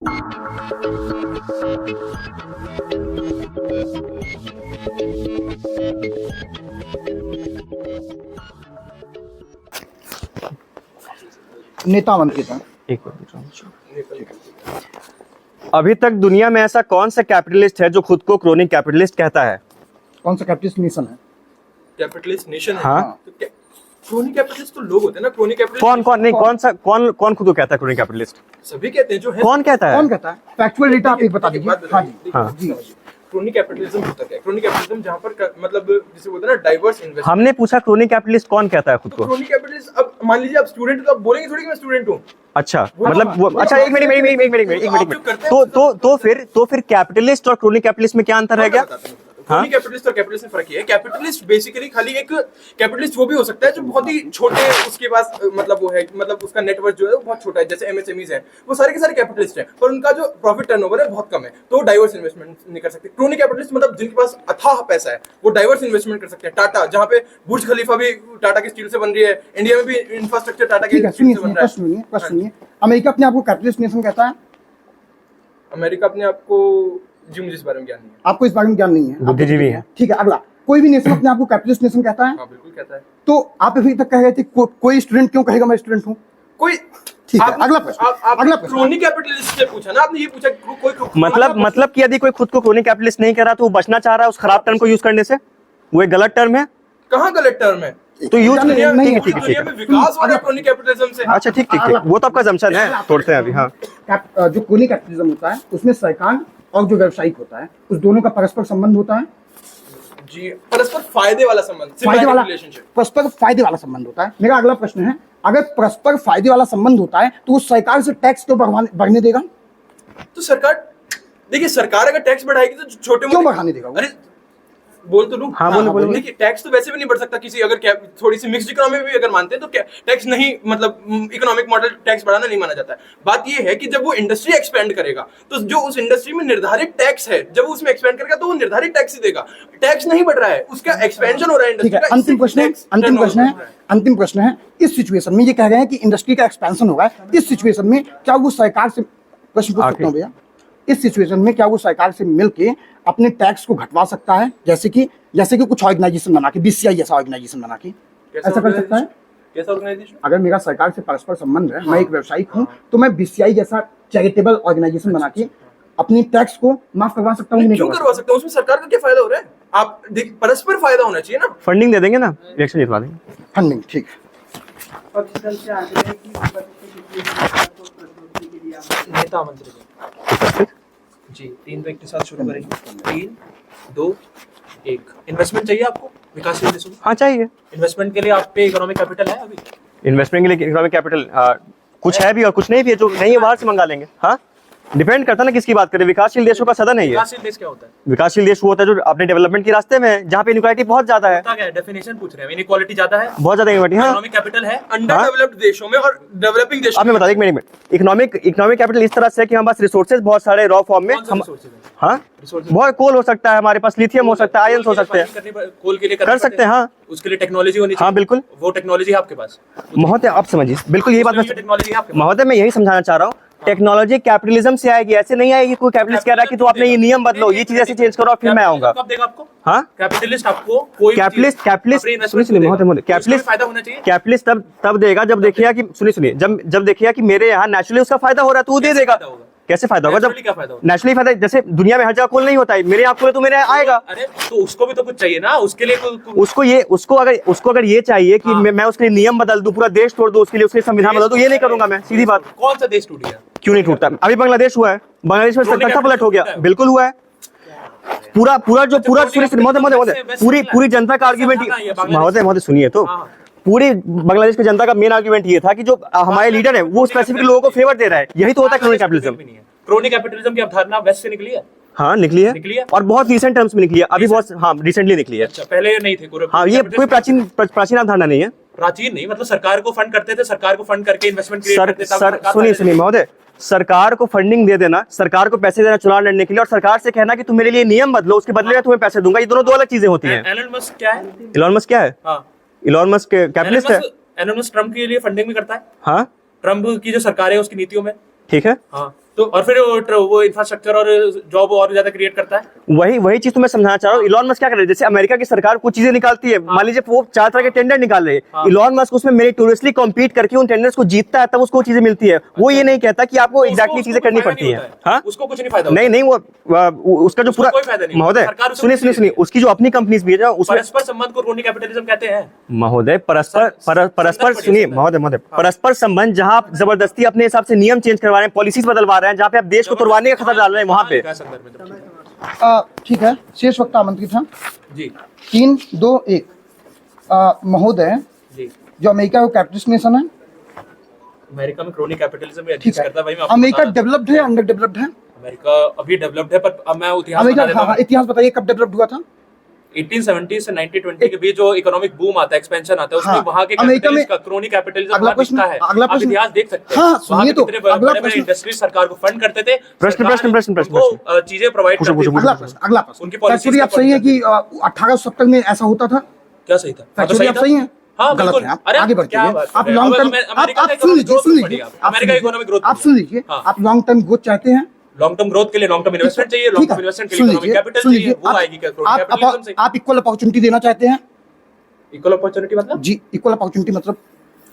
नेता मंत्री था। एक अभी तक दुनिया में ऐसा कौन सा कैपिटलिस्ट है जो खुद को क्रोनिक कैपिटलिस्ट कहता है? कौन सा कैपिटलिस्ट नेशन है? कैपिटलिस्ट नेशन है। हाँ। तो क्रोनिक कैपिटलिस्ट तो लोग होते हैं ना। क्रोनिक कैपिटलिस्ट कौन खुद को कहता है क्रोनिक कैपिटलिस्ट? सभी कहते हैं जो है। कौन कहता है? कौन कहता है? फैक्चुअल डेटा आप एक बता दीजिए। हाँ जी, हाँ जी। क्रोनिक कैपिटलिज्म होता है। क्रोनिक कैपिटलिज्म जहाँ पर मतलब जिसे बोलते हैं ना डाइवर्स इन्वेस्टमेंट। हमने पूछा क्रोनिक कैपिटलिस्ट कौन कहता है खुद को? क्रोनिक कैपिटलिस्ट, अब मान लीजिए आप स्टूडेंट तो आप बोलेंगे थोड़ी कि मैं स्टूडेंट हूँ। अच्छा, मतलब अच्छा, एक मिनट। तो फिर कैपिटलिस्ट और क्रोनिक कैपिटलिस्ट में क्या अंतर है क्या? क्रोनिक कैपिटलिस्ट और कैपिटलिस्ट में फर्क ये है, कैपिटलिस्ट बेसिकली खाली एक कैपिटलिस्ट वो भी हो सकता है जो बहुत ही छोटे उसके पास मतलब वो है, मतलब उसका नेटवर्क जो है वो बहुत छोटा है, जैसे एमएसएमईज है, वो सारे के सारे कैपिटलिस्ट हैं, पर उनका जो प्रॉफिट टर्नओवर है बहुत कम है, तो डाइवर्स इन्वेस्टमेंट नहीं कर सकते। क्रोनिक कैपिटलिस्ट मतलब जिनके पास अथाह पैसा है वो डाइवर्स इन्वेस्टमेंट कर सकते हैं। टाटा, जहाँ पे बुर्ज खलीफा भी टाटा की स्टील से बन रही है, इंडिया में भी इंफ्रास्ट्रक्चर टाटा की स्टील से बन रहा है। सुनिए, अमेरिका अपने आप को कैपिटलिस्ट नेशन कहता है? अमेरिका अपने आप को, जी मुझे इस बारे में ज्ञान नहीं है। आपको इस बारे में ज्ञान नहीं है? बुद्धिजीवी है। ठीक है, अगला। कोई भी नेशन अपने आप को कैपिटलिस्ट नेशन कहता है? हाँ बिल्कुल कहता है। तो आप अभी तक कह रहे थे कोई स्टूडेंट क्यों कहेगा मैं स्टूडेंट हूँ? कोई ठीक है, अगला प्रश्न। अगला प्रश्न। क्रोनिक कैपिटलिस्ट से पूछा ना आपने, ये पूछा कोई मतलब कि यदि कोई खुद को क्रोनिक कैपिटलिस्ट नहीं कह रहा तो वो बचना चाह रहा है उस खराब टर्म को यूज करने से? वो एक गलत टर्म है? कहाँ गलत टर्म है? तो यूज नहीं है, ठीक है, ठीक ठीक दुनिया है। में विकास हो रहा है क्रोनिक कैपिटलिज्म से। अच्छा, ठीक, वो तो आपका assumption है, तोड़ते हैं अभी। हाँ, जो क्रोनिक कैपिटलिज्म होता है उसमें सरकार और जो व्यवसायिक होता है उस दोनों का परस्पर संबंध होता है। जी, परस्पर फायदे वाला संबंध, फायदे वाला, रिलेशनशिप, परस्पर फायदे वाला संबंध होता है। मेरा अगला प्रश्न है, अगर परस्पर फायदे वाला संबंध होता है तो वो सरकार से टैक्स तो बढ़ने देगा? तो सरकार, देखिए सरकार अगर टैक्स बढ़ाएगी तो छोटे क्यों बढ़ाने देगा? अरे बोल तो लूं। हाँ, बोलो। देखिए टैक्स तो वैसे भी नहीं बढ़ सकता किसी, अगर थोड़ी सी मिक्स्ड इकोनॉमी भी अगर मानते हैं तो टैक्स नहीं, मतलब इकोनॉमिक मॉडल टैक्स बढ़ाना नहीं माना जाता है। बात ये है कि जब वो इंडस्ट्री एक्सपेंड करेगा तो जो उस इंडस्ट्री में निर्धारित टैक्स है, जब वो उसमें एक्सपेंड करेगा तो वो निर्धारित टैक्स ही देगा। टैक्स नहीं बढ़ रहा है, उसका एक्सपेंशन हो रहा है ठीक इंडस्ट्री है, का। अंतिम प्रश्न है, इस सिचुएशन में ये कह रहे हैं कि इंडस्ट्री का एक्सपेंशन होगा, इस सिचुएशन में क्या वो सरकार से, प्रश्न पूछ सकता हूं भैया, इस सिचुएशन में क्या वो सरकार से मिलके अपने टैक्स को घटवा सकता है? जैसे कि कुछ ऑर्गेनाइजेशन बना के, बीसीआई जैसा ऑर्गेनाइजेशन बना के ऐसा कर सकता है? कैसा ऑर्गेनाइजेशन? अगर मेरा सरकार से परस्पर संबंध है, मैं एक व्यवसायिक हूँ, तो मैं बीसीआई जैसा चैरिटेबल ऑर्गेनाइजेशन बना के अपनी टैक्स को माफ करवा सकता हूँ? क्यों करवा सकता हूँ? उसमें सरकार का क्या फायदा हो रहा है? आप परस्पर फायदा होना चाहिए ना। फंडिंग दे देंगे ना, इलेक्शन जितवा देंगे। फंडिंग, ठीक। नेता मंत्री जी, 3 व्यक्ति साथ शुरू करेंगे। 3, 2, 1। इन्वेस्टमेंट चाहिए आपको विकासशील देशों में? हाँ, चाहिए। इन्वेस्टमेंट के लिए आप पे इकोनॉमिक कैपिटल है अभी? इन्वेस्टमेंट के लिए इकोनॉमिक कैपिटल कुछ है भी और कुछ नहीं भी है, जो नहीं है बाहर से मंगा लेंगे। हाँ, डिपेंड करता है ना किसकी बात करें। विकासशील देशों का सदन है ये। विकासशील देश क्या होता है? विकासशील देश वो होता है जो अपने डेवलपमेंट के रास्ते में है, जहाँ पे इनक्वालिटी बहुत ज्यादा है। क्या है डेफिनेशन पूछ रहे हैं? इनइक्वालिटी ज्यादा है, बहुत ज्यादा इनक्वालिटी। हाँ, इकोनॉमिक कैपिटल है अंडर डेवलप्ड देशों में और डेवलपिंग देशों अब मैं बता दें, एक मिनट। इकोनॉमिक कैपिटल इस तरह से कि हमारे पास रिसोर्सेज बहुत सारे रॉ फॉर्म में हम, हाँ, बहुत कोल हो सकता है, हमारे पास लिथियम हो सकता है, आयंस हो सकते हैं, कोल के लिए कर सकते हैं। हाँ, उसके लिए टेक्नोलॉजी होनी चाहिए। हाँ बिल्कुल, वो टेक्नोलॉजी है आपके पास महोदय, आप समझिए, बिल्कुल यही बात मैं टेक्नोलॉजी है आपके पास। महोदय मैं यही समझाना चाह रहा हूँ। टेक्नोलॉजी कैपिटलिज्म से आएगी, ऐसे नहीं आएगी। कोई कैपिटलिस्ट कह रहा है कि तू अपने ये नियम बदलो, ये चीज ऐसे चेंज करो, फिर मैं आऊंगा। कब देगा आपको? हाँ, कैपिटलिस्ट आपको कोई कैपिटलिस्ट तब देगा जब देखिएगा कि जब देखिएगा कि मेरे यहाँ नेचुरली उसका फायदा हो रहा है तो वो दे देगा। कैसे फायदा होगा? जब नेचुरली फायदा, जैसे दुनिया में हर जगह कोल नहीं होता है, मेरे यहाँ कोल तो मेरे यहाँ आएगा। अरे तो उसको भी तो कुछ चाहिए ना, उसके लिए उसको अगर ये चाहिए कि मैं उसके लिए नियम बदल दूं, पूरा देश तोड़ दूं, उसके लिए उसके संविधान बदल दूं, ये नहीं करूंगा मैं। सीधी बात। कौन सा देश टूट गया? क्यों नहीं टूटता? अभी बांग्लादेश हुआ है, बांग्लादेश में तख्ता पलट हो गया। बिल्कुल हुआ है। पूरी जनता का आर्ग्यूमेंट, महोदय सुनिए तो, पूरी बांग्लादेश की जनता का मेन आर्ग्यूमेंट ये था कि जो हमारे लीडर है वो स्पेसिफिक लोगों को फेवर दे रहा है। यही तो होता है क्रोनिक कैपिटलिज्म। क्रोनिक कैपिटलिज्म की अवधारणा वेस्ट से निकली है। हाँ, निकली है और बहुत रिसेंट टर्म्स में निकली है। अभी बहुत, हाँ, रिसेंटली निकली है। अच्छा, पहले नहीं थे? हाँ, ये कोई प्राचीन अवधारणा नहीं है। प्राचीन नहीं, मतलब सरकार को फंड करते थे, सरकार को फंड करके इन्वेस्टमेंट क्रिएट करते थे। सुनिए महोदय, सरकार को फंडिंग दे देना, सरकार को पैसे देना चुनाव लड़ने के लिए, और सरकार से कहना कि तुम मेरे लिए नियम बदलो, उसके बदले में तुम्हें पैसे दूंगा, ये दोनों दो अलग चीजें होती हैं। एलन मस्क क्या है? इलॉन मस्क क्या है? हाँ, इलॉन मस्क कैपिटलिस्ट है। एलन मस्क ट्रम्प के लिए फंडिंग भी करता है। हाँ, ट्रम्प की जो सरकार है उसकी नीतियों में। ठीक है। हाँ, तो और फिर वो इंफ्रास्ट्रक्चर और जॉब और ज्यादा क्रिएट करता है। वही चीज तो मैं समझाना चाह रहा हूँ। इलॉन मस्क क्या कर रहे हैं, जैसे अमेरिका की सरकार कुछ चीजें निकालती है, मान लीजिए वो 4 तरह के टेंडर निकाल रहे हैं, इलॉन मस्क उसमें मेरिटोरियसली कॉम्पीट करके उन टेंडर्स को जीतता है, तब उसको चीजें मिलती है। वो ये नहीं कहता कि आपको एग्जैक्टली चीजें करनी पड़ती है। हाँ, उसको कुछ नहीं फायदा, नहीं वो उसका जो पूरा महोदय सुनिए उसकी जो अपनी कंपनीज भी है उसमें परस्पर संबंध को क्रोनी कैपिटलिज्म कहते हैं महोदय। परस्पर सुनिए महोदय, परस्पर संबंध जहां आप जबरदस्ती अपने हिसाब से नियम चेंज करवा रहे हैं, पॉलिसीज बदलवा रहे हैं, जहां पे आप देश को तोड़वाने का खतरा डाल रहे हैं, वहां पे ठीक है, शेष वक्त आमंत्रित है जी। 3, 2, 1 महोदय जी। जो अमेरिका का कैपिटलिस्ट नेशन है, अमेरिका में क्रोनी कैपिटलिज्म में ठीक एग्जिस्ट है, करता है भाई। मैं आपको अमेरिका बता रहा डेवलप्ड है अंडर डेवलप्ड है? हूं। अमेरिका अभी डेवलप्ड है, पर अब मैं इतिहास अमेरिका, बता देता हाँ, हूं। इतिहास बताइए कब डेवलप्ड हुआ था? 1870 से 1920 के बीच जो इकोनॉमिक बूम आता है, एक्सपेंशन आता है, उसमें हाँ, वहां के अमेरिका कैपिटलिस्ट में का क्रोनी कैपिटलिज्म अगला वहां प्रश्न, दिखता है। अगला आप प्रश्न, इतिहास देख सकते हैं। हाँ, वहां सुनिए के तो, कितने अगला बड़े-बड़े प्रश्न। इंडस्ट्री सरकार को फंड करते थे। प्रश्न, सरकार उनको चीजें प्रोवाइड करती थी। अगला प्रश्न, अगला प्रश्न। उनकी पॉलिसीज फैक्चुअली आप सही है कि 1870 में ऐसा होता था? क्या सही था? फैक्चुअली आप सही है? हाँ, गलत बिल्कुल। है। आप अरे, आगे बढ़ते क्या हैं। बात आप कर रहे हैं? लॉन्ग टर्म, अमेरिका आप का सुन लीजिए, growth सुन बढ़िया। लीजिए, अमेरिका का इकोनॉमिक ग्रोथ आप सुन लीजिए, हाँ। आप लॉन्ग टर्म ग्रोथ चाहते हैं? लॉन्ग टर्म ग्रोथ के लिए लॉन्ग टर्म इन्वेस्टमेंट चाहिए, लॉन्ग टर्म इन्वेस्टमेंट के लिए इकोनॉमिक कैपिटल चाहिए, वो आएगी क्या कैपिटलिज्म से? आप इक्वल अपॉर्चुनिटी देना चाहते हैं? इक्वल अपॉर्चुनिटी मतलब जी, इक्वल अपॉर्चुनिटी मतलब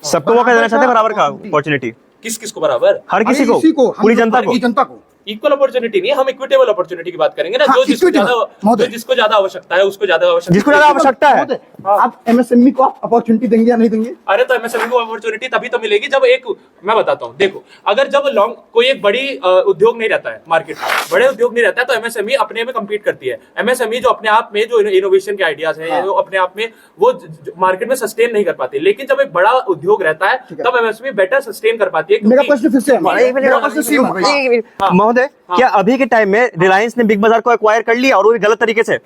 सबको मौका देना चाहते हैं, बराबर का अपॉर्चुनिटी किस किस को बराबर? हर किसी अरे इसी को, हम पूरी लोग जनता को। पूरी जनता को। इक्वल अपॉर्चुनिटी नहीं, हम इक्विटेबल अपॉर्चुनिटी की बात करेंगे ना। हाँ, जो जिसको equitable, ज्यादा महोदय। जिसको ज्यादा आवश्यकता है उसको ज्यादा आवश्यकता जिसको ज्यादा आवश्यकता है। महोदय, आप एमएसएमई को आप अपॉर्चुनिटी देंगे या नहीं देंगे? अरे तो एमएसएमई को अपॉर्चुनिटी तभी तो मिलेगी जब एक, मैं बताता हूँ, देखो, अगर जब लॉन्ग कोई एक बड़ी उद्योग नहीं रहता है मार्केट में, बड़े उद्योग नहीं रहता है, तो एमएसएमई अपने में कम्पीट करती है। एमएसएमई जो अपने आप में जो इनोवेशन के आइडियाज है, जो अपने आप में वो मार्केट में सस्टेन नहीं कर पाती। लेकिन जब एक बड़ा उद्योग रहता है तब एमएसएमई बेटर सस्टेन कर पाती है। मेरा प्रश्न फिर से है, मेरा प्रश्न सेम है भाई। महोदय, क्या अभी के टाइम में रिलायंस ने बिग बाजार को एक्वायर कर लिया, और वो भी गलत तरीके से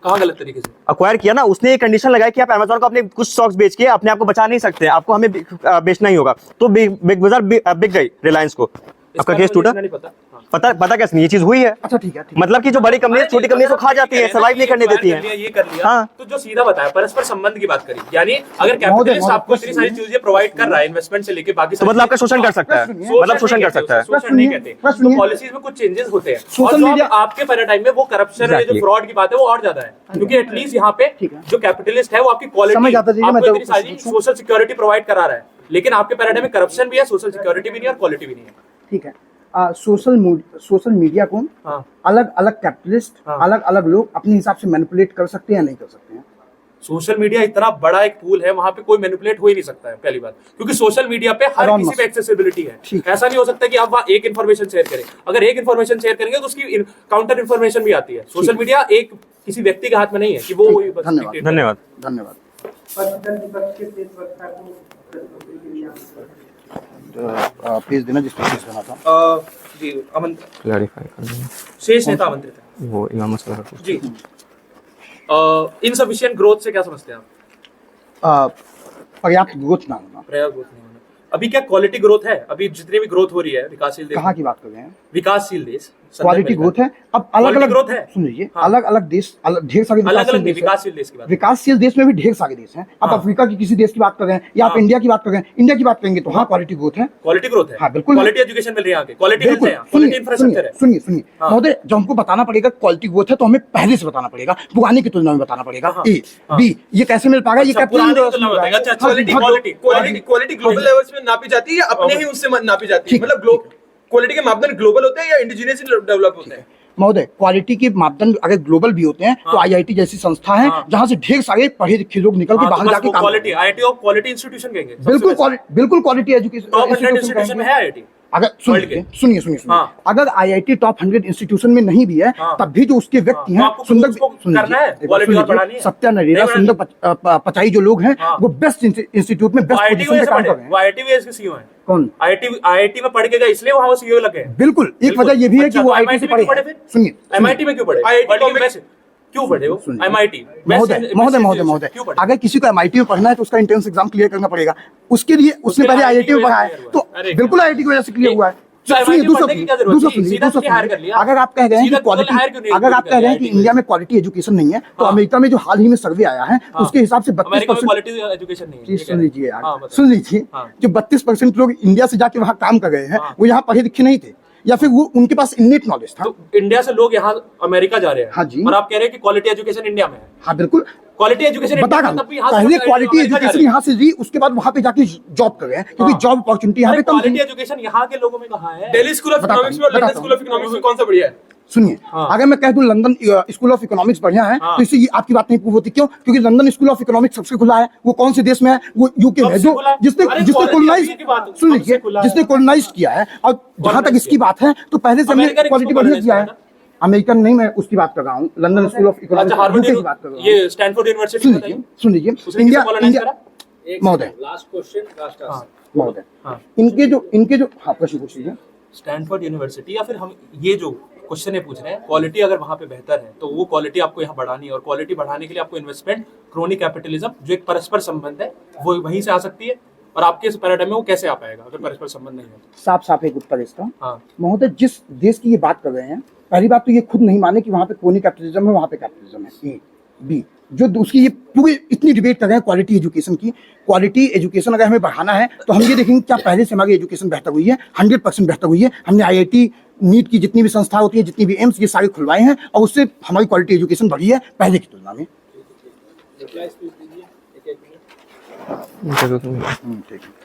कहाँ गलत तरीके से एक्वायर किया ना? उसने ये कंडीशन लगाई कि आप अमेज़न को अपने कुछ स्टॉक्स बेच के अपने आप को बचा नहीं सकते, आपको हमें बेचना ही होगा। तो बिग बाजार बिक गई रिलायंस को, आपका केस टूटा। नहीं पता। पता कैसे नहीं, ये चीज हुई है। अच्छा ठीक है, मतलब कि जो बड़ी कंपनी छोटी कंपनी को खा जाती है, सर्वाइव नहीं करने देती है। ये कर लिया, हाँ। तो जो सीधा बताया परस्पर संबंध की बात करी, यानी अगर कैपिटलिस्ट आपको इतनी सारी चीजें प्रोवाइड कर रहा है, इन्वेस्टमेंट से लेके बाकी तो मतलब आपका शोषण कर सकता है, मतलब शोषण कर सकता है। शोषण नहीं कहते, तो पॉलिसीज में कुछ चेंजेस होते हैं। और जो आपके पैराडाइम में वो करप्शन है, जो फ्रॉड की बात है, वो और ज्यादा है, क्योंकि एटलीस्ट यहाँ पे जो कैपिटलिस्ट है वो आपकी क्वालिटी, आपको इतनी सारी सोशल सिक्योरिटी प्रोवाइड करा रहा है, लेकिन आपके पैराडाइम में करप्शन भी है, सोशल सिक्योरिटी भी नहीं है और क्वालिटी भी नहीं है। ठीक है। सोशल मीडिया को अलग अलग कैपिटलिस्ट, अलग अलग लोग अपने हिसाब से मैनिपुलेट कर सकते हैं या नहीं कर सकते हैं? सोशल मीडिया इतना बड़ा एक पूल है, वहां पे कोई मैनिपुलेट हो ही नहीं सकता है, पहली बात, क्योंकि सोशल मीडिया पे हर किसी पे एक्सेसिबिलिटी है। ऐसा नहीं हो सकता कि आप वहाँ एक इन्फॉर्मेशन शेयर करें, अगर एक इन्फॉर्मेशन शेयर करेंगे तो उसकी काउंटर इन्फॉर्मेशन भी आती है। सोशल मीडिया एक किसी व्यक्ति के हाथ में नहीं है कि वो धन्यवाद धन्यवाद धन्यवाद। पेज देना जिस पेज देना था। जी, क्लैरिफाई कर देना। शेष नेता आमंत्रित है वो इमाम मसला का जी। इनसफिशिएंट ग्रोथ से क्या समझते हैं आप? पर्याप्त ग्रोथ ना होना। पर्याप्त ग्रोथ नहीं होना। अभी क्या क्वालिटी ग्रोथ है? अभी जितनी भी ग्रोथ हो रही है विकासशील देश, कहाँ की बात कर रहे हैं? विकासशील देश, क्वालिटी ग्रोथ है। अब अलग अलग ग्रोथ है, सुन लीजिए, अलग अलग देश, ढेर सारे अलग अलग विकासशील देश की बात, विकासशील देश में भी ढेर सारे देश हैं। आप अफ्रीका की किसी देश की बात कर रहे हैं या आप इंडिया की बात कर रहे हैं, इंडिया की बात करेंगे तो हाँ क्वालिटी ग्रोथ है। क्वालिटी ग्रोथ है, हाँ बिल्कुल, क्वालिटी एजुकेशन मिल रही है यहाँ पे, क्वालिटी बिल्कुल। क्वालिटी इंफ्रास्ट्रक्चर है। सुनिए महोदय, जब हमको बताना पड़ेगा क्वालिटी ग्रोथ है तो हमें पहले से बताना पड़ेगा, पुराने की तुलना में बताना पड़ेगा। ए बी ये कैसे मिल पाएगा? ये क्वालिटी ग्लोबल लेवल्स में नापी जाती है या अपने ही उससे नापी जाती है? मतलब क्वालिटी के मापदंड ग्लोबल होते हैं या इंडिजिनियसली डेवलप होते हैं? महोदय, क्वालिटी के मापदंड अगर ग्लोबल भी होते हैं तो आईआईटी जैसी संस्था है जहां से ढेर सारे पढ़े लिखे लोग निकल के बाहर जाके काम क्वालिटी आईआईटी और क्वालिटी इंस्टीट्यूशन कहेंगे। बिल्कुल क्वालिटी एजुकेशन टॉप 100 इंस्टीट्यूशन में है आईआईटी। अगर सुनिए अगर आईआईटी टॉप 100 इंस्टीट्यूशन में नहीं भी है तब भी जो उसके व्यक्ति हैं, सुंदर सत्या नरेला, सुंदर पचाई जो लोग हैं वो बेस्ट इंस्टीट्यूट में बेस्ट पोजीशन पे काम कर रहे हैं। आईआईटी भी इसके सीईओ हैं। कौन? आईआईटी में पढ़ के गए इसलिए वहां वो सीईओ लगे हैं। बिल्कुल, एक वजह ये भी है कि वो आईआईटी से पढ़े। सुनिए, एमआईटी में क्यों पढ़े? क्यों पढ़े वो एमआईटी? महोदय, अगर किसी को एमआईटी में पढ़ना है तो उसका एंट्रेंस एग्जाम क्लियर करना पड़ेगा, उसके लिए उसने पहले आईआईटी में पढ़ा है, तो बिल्कुल आईआईटी की वजह से क्लियर हुआ है। अगर आप कह रहे हैं कि क्वालिटी, अगर आप कह रहे हैं कि इंडिया में क्वालिटी एजुकेशन नहीं है तो अमेरिका में जो हाल ही में सर्वे आया है उसके हिसाब से 32% क्वालिटी एजुकेशन नहीं है। सुन लीजिए जो 32% लोग इंडिया से जाके वहाँ काम कर रहे हैं वो यहाँ पढ़े लिखे नहीं थे। या फिर वो उनके पास इननेट नॉलेज था। तो इंडिया से लोग यहाँ अमेरिका जा रहे हैं। हाँ जी। और आप कह रहे हैं कि क्वालिटी एजुकेशन इंडिया में है। हाँ बिल्कुल, क्वालिटी एजुकेशन बता रहा हूं, पहले क्वालिटी एजुकेशन यहाँ से ली, उसके बाद वहां पे जाके जॉब कर रहे हैं, क्योंकि जॉब अपॉर्चुनिटी यहाँ पे कम क्वालिटी थी। एजुकेशन यहाँ के लोगों में कहाँ है? दिल्ली स्कूल ऑफ बताता इकोनॉमिक्स में और हूं, लंदन बताता स्कूल ऑफ इकोनॉमिक्स में कौन सा बढ़िया है? सुनिए, अगर मैं कह दूं लंदन स्कूल ऑफ इकोनॉमिक्स बढ़िया है, तो इससे ये आपकी बात नहीं प्रूव होती। क्यों? क्योंकि लंदन स्कूल ऑफ इकोनॉमिक्स सबसे खुला है। वो कौन से देश में है? वो यूके में है, जो जिसने कॉलोनाइज, सुन लीजिए, जिसने कॉलोनाइज किया है। और जहां तक इसकी बात है, तो पहले से हमने क्वालिटी बढ़िया किया है। अमेरिकन नहीं, मैं उसकी बात कर रहा हूँ, लंदन स्कूल ऑफ इकोनॉमिक्स की बात कर रहा हूँ। ये स्टैनफोर्ड यूनिवर्सिटी सुन लीजिए, इंडिया महोदय, महोदय, इनके जो हाँ प्रश्न पूछ लीजिए। स्टैनफोर्ड यूनिवर्सिटी या फिर हम ये जो क्वेश्चन है पूछ रहे हैं, क्वालिटी अगर वहां पे बेहतर है तो वो क्वालिटी आपको यहाँ बढ़ानी है, और क्वालिटी बढ़ाने के लिए आपको इन्वेस्टमेंट, क्रोनी कैपिटलिज्म जो एक परस्पर संबंध है वो वहीं से आ सकती है। और आपके इस पैराडाइम में वो कैसे आ पाएगा अगर परस्पर संबंध नहीं है? साफ साफ एक उत्तर इसका। हाँ। महोदय, जिस देश की ये बात कर रहे हैं, पहली बात तो ये खुद नहीं माने कि वहां पे क्रोनी कैपिटलिज्म है, वहां पे कैपिटलिज्म है। ए बी, जो उसकी ये पूरी इतनी डिबेट कर रहे हैं क्वालिटी एजुकेशन की, क्वालिटी एजुकेशन अगर हमें बढ़ाना है तो हम ये देखेंगे क्या पहले से हमारी एजुकेशन बेहतर हुई है? 100% बेहतर हुई है। हमने IIT, नीट की जितनी भी संस्था होती है, जितनी भी एम्स, ये सारे खुलवाए हैं, और उससे हमारी क्वालिटी एजुकेशन बढ़ी है पहले की तुलना में। ठीक है।